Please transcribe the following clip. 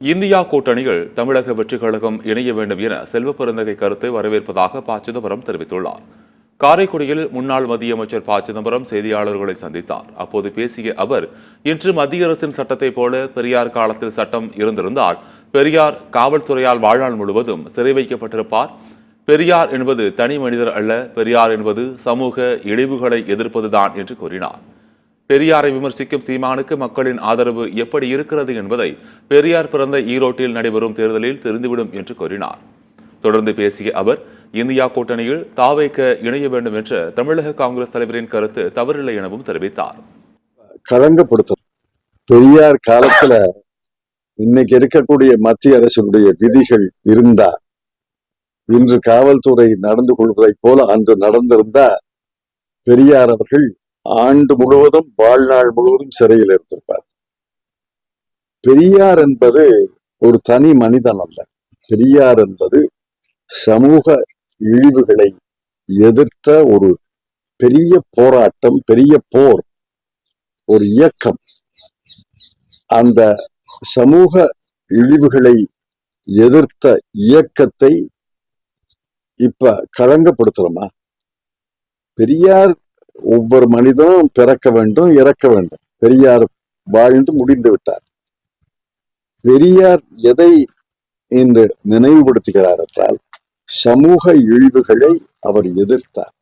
India கூட்டணியில் தமிழக வெற்றிக் கழகம் இணைய வேண்டும் என செல்வ பெருந்தகை கருத்தை வரவேற்பதாக ப. சிதம்பரம் தெரிவித்துள்ளார். காரைக்குடியில் முன்னாள் மத்திய அமைச்சர் ப. சிதம்பரம் செய்தியாளர்களை சந்தித்தார். அப்போது பேசிய அவர், இன்று மத்திய அரசின் சட்டத்தைப் போல பெரியார் காலத்தில் சட்டம் இருந்திருந்தால் பெரியார் காவல்துறையால் வாழ்நாள் முழுவதும் சிறை வைக்கப்பட்டிருப்பார். பெரியார் என்பது தனி மனிதர் அல்ல, பெரியார் என்பது சமூக இழிவுகளை எதிர்ப்பதுதான் என்று கூறினார். பெரியாரை விமர்சிக்கும் சீமானுக்கு மக்களின் ஆதரவு எப்படி இருக்கிறது என்பதை பெரியார் பிறந்த ஈரோட்டில் நடைபெறும் தேர்தலில் தெரிந்துவிடும் என்று கூறினார். தொடர்ந்து பேசிய அவர், இந்தியா கூட்டணியில் தாவேக இணைய வேண்டும் என்ற தமிழக காங்கிரஸ் தலைவரின் கருத்து தவறில்லை எனவும் தெரிவித்தார். களங்கப்படுத்தும் பெரியார் காலத்துல இன்னைக்கு இருக்கக்கூடிய மத்திய அரசினுடைய விதிகள் இருந்தா இன்று காவல்துறை நடந்து கொள்வதை போல அன்று நடந்திருந்தா பெரியார் அவர்கள் ஆண்டு முழுவதும் வாழ்நாள் முழுவதும் சிறையில் இருந்திருப்பார். பெரியார் என்பது ஒரு தனி மனிதன் அல்ல. பெரியார் என்பது சமூக இழிவுகளை எதிர்த்த ஒரு பெரிய போராட்டம், பெரிய போர், ஒரு இயக்கம். அந்த சமூக இழிவுகளை எதிர்த்த இயக்கத்தை இப்ப களங்கப்படுத்துறோமா? பெரியார் ஒவ்வொரு மனிதனும் பிறக்க வேண்டும், இறக்க வேண்டும். பெரியார் வாழ்ந்து முடிந்து விட்டார். பெரியார் எதை இன்று நினைவுபடுத்துகிறார் என்றால், சமூக இழிவுகளை அவர் எதிர்த்தார்.